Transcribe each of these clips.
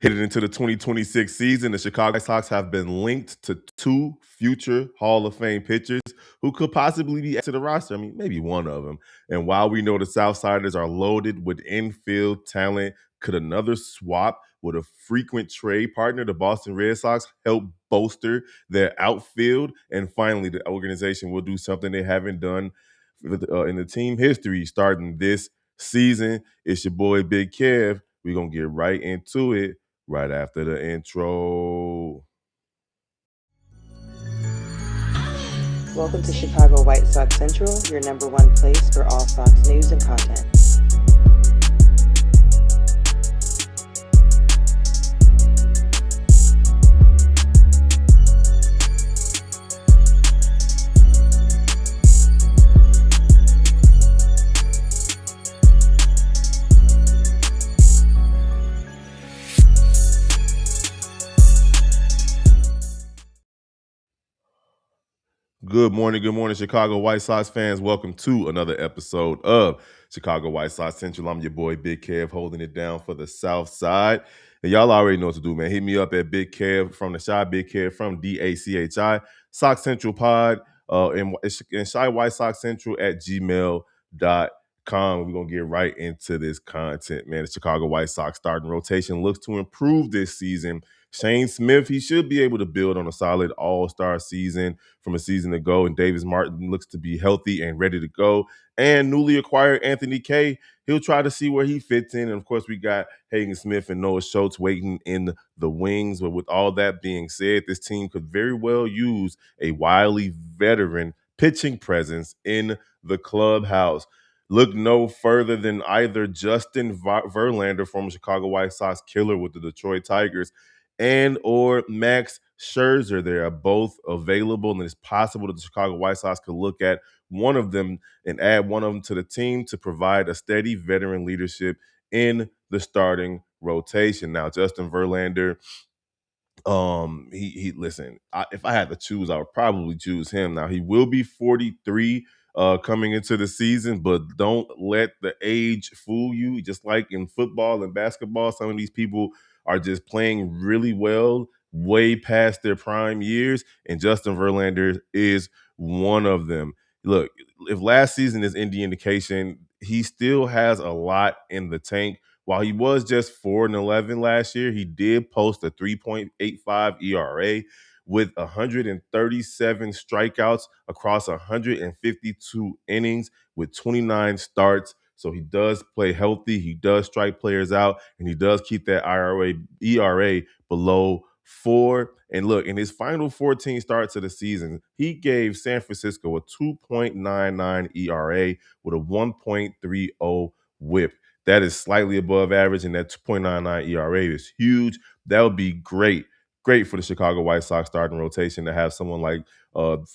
Headed into the 2026 season, the Chicago White Sox have been linked to two future Hall of Fame pitchers who could possibly be added to the roster. I mean, maybe one of them. And while we know the Southsiders are loaded with infield talent, could another swap with a frequent trade partner, the Boston Red Sox, help bolster their outfield? And finally, the organization will do something they haven't done in the team history starting this season. It's your boy Big Kev. We're going to get right into it right after the intro. Welcome to Chicago White Sox Central, your number one place for all Sox news and content. Good morning, Chicago White Sox fans. Welcome to another episode of Chicago White Sox Central. I'm your boy Big Kev, holding it down for the South Side. And y'all already know what to do, man. Hit me up at Big Kev from the Shy, Big Kev from DACHI, Sox Central Pod, and Shy White Sox Central at gmail.com. We're going to get right into this content, man. The Chicago White Sox starting rotation looks to improve this season. Shane Smith, he should be able to build on a solid all-star season from a season ago, and Davis Martin looks to be healthy and ready to go. And newly acquired Anthony Kay, he'll try to see where he fits in. And of course, we got Hagen Smith and Noah Schultz waiting in the wings. But with all that being said, this team could very well use a wily veteran pitching presence in the clubhouse. Look no further than either Justin Verlander, former Chicago White Sox killer with the Detroit Tigers, and or Max Scherzer. They are both available, and it's possible that the Chicago White Sox could look at one of them and add one of them to the team to provide a steady veteran leadership in the starting rotation. Now, Justin Verlander, he listen, if I had to choose, I would probably choose him. Now, he will be 43 coming into the season, but don't let the age fool you. Just like in football and basketball, some of these people are just playing really well way past their prime years, and Justin Verlander is one of them. Look, if last season is any indication, he still has a lot in the tank. While he was just 4-11 last year, he did post a 3.85 ERA with 137 strikeouts across 152 innings with 29 starts. So he does play healthy, he does strike players out, and he does keep that ERA below 4. And look, in his final 14 starts of the season, he gave San Francisco a 2.99 ERA with a 1.30 whip. That is slightly above average, and that 2.99 ERA is huge. That would be great for the Chicago White Sox starting rotation to have someone like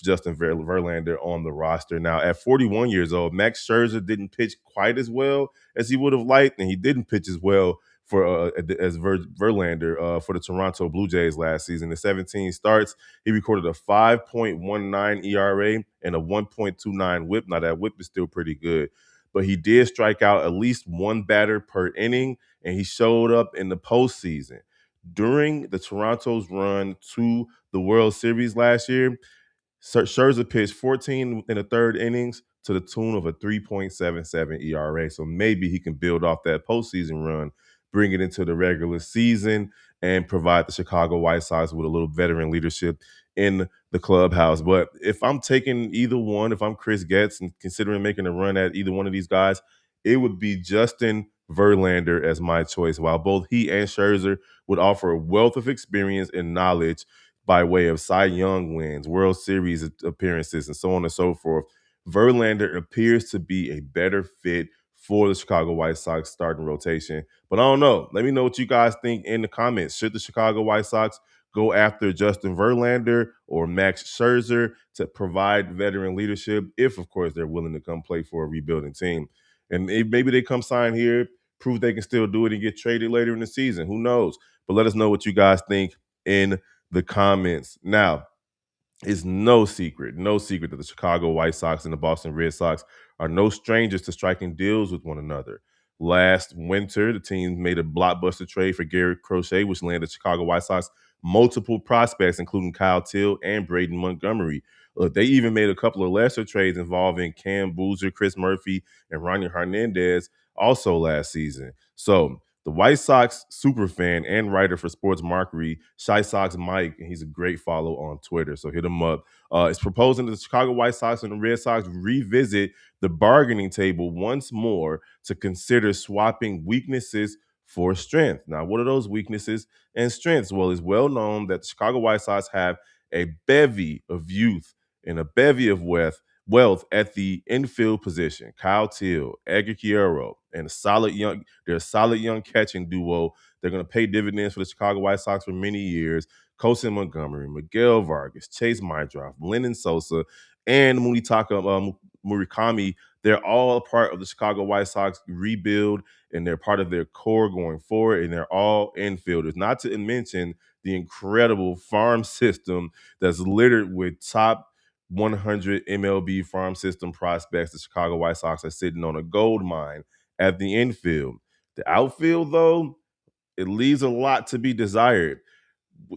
Justin Verlander on the roster. Now, at 41 years old, Max Scherzer didn't pitch quite as well as he would have liked, and he didn't pitch as well as Verlander for the Toronto Blue Jays last season. In 17 starts, he recorded a 5.19 ERA and a 1.29 whip. Now, that whip is still pretty good, but he did strike out at least one batter per inning, and he showed up in the postseason. During the Toronto's run to the World Series last year, Scherzer pitched 14 in the third innings to the tune of a 3.77 ERA. So maybe he can build off that postseason run, bring it into the regular season, and provide the Chicago White Sox with a little veteran leadership in the clubhouse. But if I'm taking either one, if I'm Chris Getz and considering making a run at either one of these guys, it would be Justin Verlander as my choice. While both he and Scherzer would offer a wealth of experience and knowledge by way of Cy Young wins, World Series appearances, and so on and so forth, Verlander appears to be a better fit for the Chicago White Sox starting rotation. But I don't know. Let me know what you guys think in the comments. Should the Chicago White Sox go after Justin Verlander or Max Scherzer to provide veteran leadership, if, of course, they're willing to come play for a rebuilding team? And maybe they come sign here, prove they can still do it, and get traded later in the season. Who knows? But let us know what you guys think in the comments. Now, it's no secret that the Chicago White Sox and the Boston Red Sox are no strangers to striking deals with one another. last winter. The team made a blockbuster trade for Garrett Crochet, which landed Chicago White Sox multiple prospects, including Kyle Till and Braden Montgomery. Look, they even made a couple of lesser trades involving Cam Boozer, Chris Murphy, and Ronnie Hernandez also last season. So the White Sox superfan and writer for Sports Markery, Shy Sox Mike, and he's a great follow on Twitter, so hit him up. Is proposing that the Chicago White Sox and the Red Sox revisit the bargaining table once more to consider swapping weaknesses for strength. Now, what are those weaknesses and strengths? Well, it's well known that the Chicago White Sox have a bevy of youth and a bevy of wealth at the infield position. Kyle Till, Edgar Quero, and they're a solid young catching duo. They're going to pay dividends for the Chicago White Sox for many years. Kosin Montgomery, Miguel Vargas, Chase Mydroff, Lennon Sosa, and Munitaka Murakami. They're all a part of the Chicago White Sox rebuild, and they're part of their core going forward, and they're all infielders. Not to mention the incredible farm system that's littered with top 100 MLB farm system prospects. The Chicago White Sox are sitting on a gold mine at the infield. The outfield, though, it leaves a lot to be desired.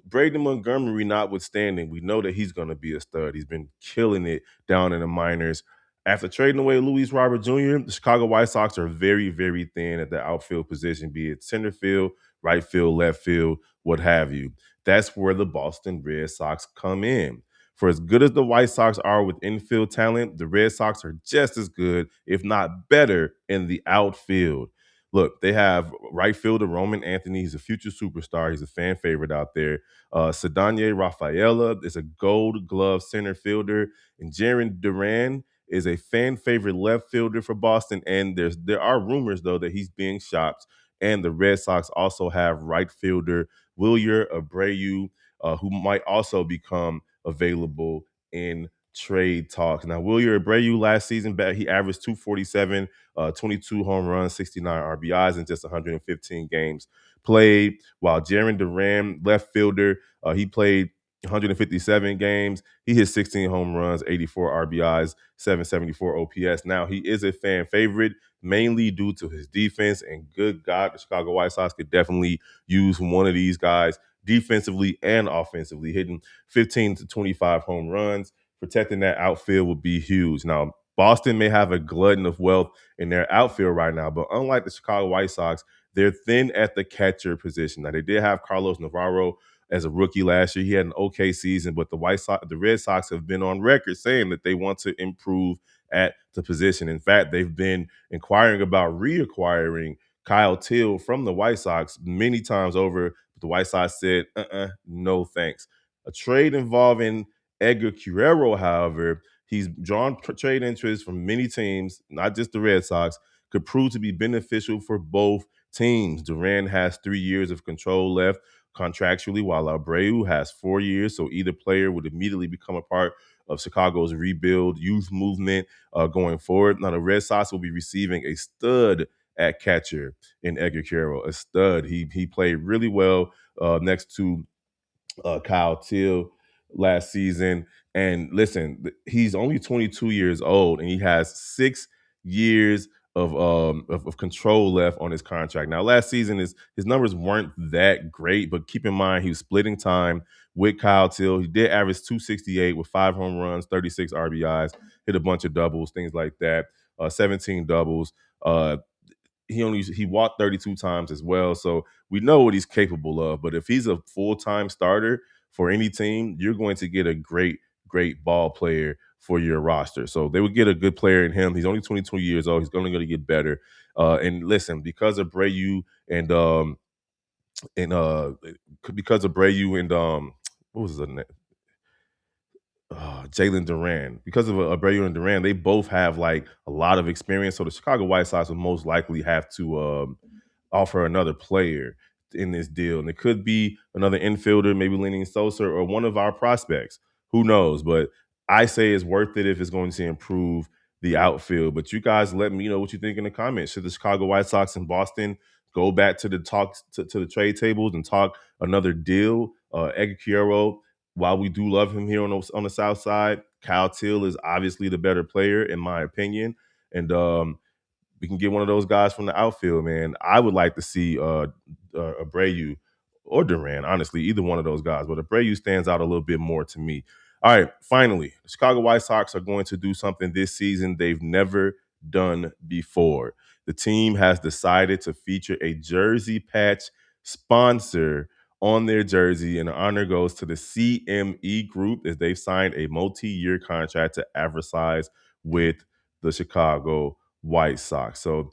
Braden Montgomery notwithstanding, we know that he's going to be a stud. He's been killing it down in the minors. After trading away Luis Robert Jr., the Chicago White Sox are very, very thin at the outfield position, be it center field, right field, left field, what have you. That's where the Boston Red Sox come in. For as good as the White Sox are with infield talent, the Red Sox are just as good, if not better, in the outfield. Look, they have right fielder Roman Anthony. He's a future superstar. He's a fan favorite out there. Sadanye Rafaela is a gold glove center fielder. And Jaron Duran is a fan favorite left fielder for Boston. And there are rumors, though, that he's being shopped. And the Red Sox also have right fielder Wilyer Abreu, who might also become available in trade talks. Now, Wilyer Abreu last season, he averaged 247, 22 home runs, 69 RBIs in just 115 games played. While Jaron Duran, left fielder, he played 157 games. He hit 16 home runs, 84 RBIs, 774 OPS. Now, he is a fan favorite, mainly due to his defense. And good God, the Chicago White Sox could definitely use one of these guys defensively and offensively, hitting 15 to 25 home runs. Protecting that outfield would be huge. Now, Boston may have a glutton of wealth in their outfield right now, but unlike the Chicago White Sox, they're thin at the catcher position. Now, they did have Carlos Navarro as a rookie last year. He had an okay season, but the Red Sox have been on record saying that they want to improve at the position. In fact, they've been inquiring about reacquiring Kyle Till from the White Sox many times over. But the White Sox said, no thanks. A trade involving Edgar Quero, however, he's drawn trade interest from many teams, not just the Red Sox, could prove to be beneficial for both teams. Duran has 3 years of control left contractually, while Abreu has 4 years. So either player would immediately become a part of Chicago's rebuild youth movement going forward. Now, the Red Sox will be receiving a stud at catcher in Edgar Quero, a stud. He played really well next to Kyle Till last season. And listen, he's only 22 years old, and he has 6 years of control left on his contract. Now, last season his numbers weren't that great, but keep in mind he was splitting time with Kyle Till. He did average 268 with 5 home runs, 36 RBIs, hit a bunch of doubles, things like that, 17 doubles. He walked 32 times as well, so we know what he's capable of. But if he's a full-time starter for any team, you're going to get a great ball player for your roster. So they would get a good player in him. He's only 22 years old. He's only going to get better. And listen, because of Abreu and because of Abreu and what was his name? Jalen Duran. Because of Abreu and Duran, they both have like a lot of experience. So the Chicago White Sox will most likely have to offer another player in this deal. And it could be another infielder, maybe Lenny Sosa or one of our prospects. Who knows? But I say it's worth it if it's going to improve the outfield. But you guys let me know what you think in the comments. Should the Chicago White Sox and Boston go back to the talks to the trade tables and talk another deal? Edgar Quero, while we do love him here on the South Side, Kyle Till is obviously the better player in my opinion. And we can get one of those guys from the outfield, man. I would like to see Abreu or Duran, honestly, either one of those guys. But Abreu stands out a little bit more to me. All right, finally, the Chicago White Sox are going to do something this season they've never done before. The team has decided to feature a jersey patch sponsor on their jersey, and the honor goes to the CME Group as they've signed a multi-year contract to advertise with the Chicago White Sox. So,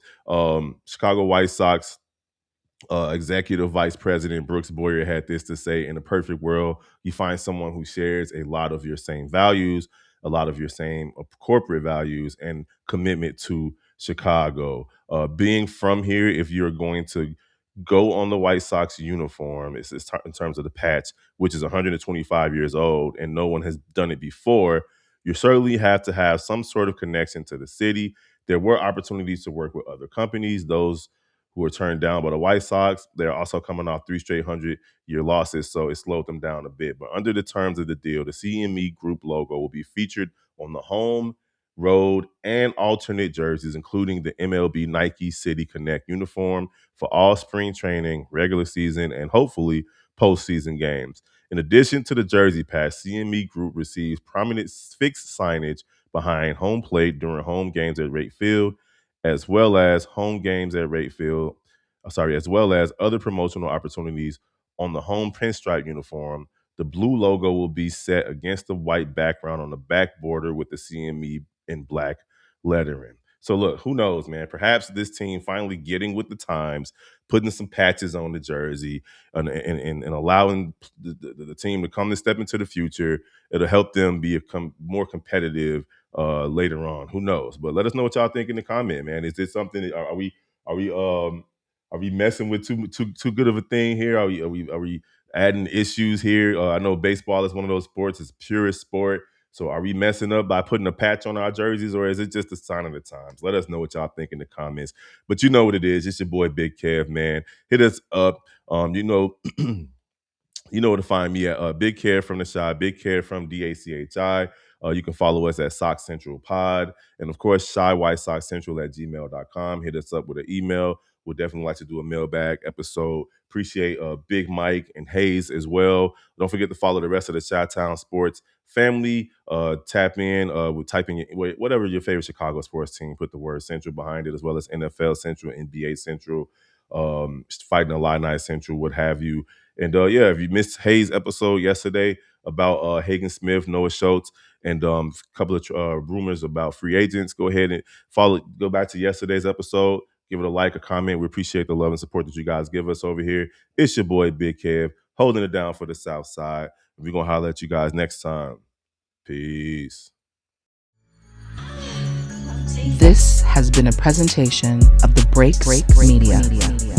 Chicago White Sox executive vice president Brooks Boyer had this to say: in a perfect world, you find someone who shares a lot of your same values, a lot of your same corporate values, and commitment to Chicago. Being from here, if you're going to go on the White Sox uniform, in terms of the patch, which is 125 years old, and no one has done it before, you certainly have to have some sort of connection to the city. There were opportunities to work with other companies. Those who were turned down by the White Sox. They're also coming off three straight 100-year losses, so it slowed them down a bit. But under the terms of the deal, the CME Group logo will be featured on the home, road, and alternate jerseys, including the MLB Nike City Connect uniform for all spring training, regular season, and hopefully postseason games. In addition to the jersey patch, CME Group receives prominent fixed signage behind home plate during home games at Rate Field, as well as home games at Rate Field, as well as other promotional opportunities on the home pinstripe uniform. The blue logo will be set against the white background on the back border with the CME in black lettering. So look, who knows, man? Perhaps this team finally getting with the times, putting some patches on the jersey, and allowing the team to come and step into the future. It'll help them become more competitive later on. Who knows? But let us know what y'all think in the comment, man. Is this something? Are we are we messing with too good of a thing here? Are we adding issues here? I know baseball is one of those sports. It's purest sport. So are we messing up by putting a patch on our jerseys, or is it just a sign of the times? Let us know what y'all think in the comments. But you know what it is. It's your boy Big Kev, man. Hit us up. You know, you know where to find me at Big Care from the Shy, Big Care from DACHI. You can follow us at Sox Central Pod. And of course, Shy White Sox Central at gmail.com. Hit us up with an email. We'll definitely like to do a mailbag episode. Appreciate Big Mike and Hayes as well. Don't forget to follow the rest of the Chi-Town Sports family. Tap in with typing in whatever your favorite Chicago sports team. Put the word Central behind it, as well as NFL Central, NBA Central, Fighting Illini Central, what have you. And yeah, if you missed Hayes' episode yesterday about Hagen Smith, Noah Schultz, and a couple of rumors about free agents, go ahead and go back to yesterday's episode. Give it a like, a comment. We appreciate the love and support that you guys give us over here. It's your boy, Big Kev, holding it down for the South Side. We're going to holler at you guys next time. Peace. This has been a presentation of the Break Media.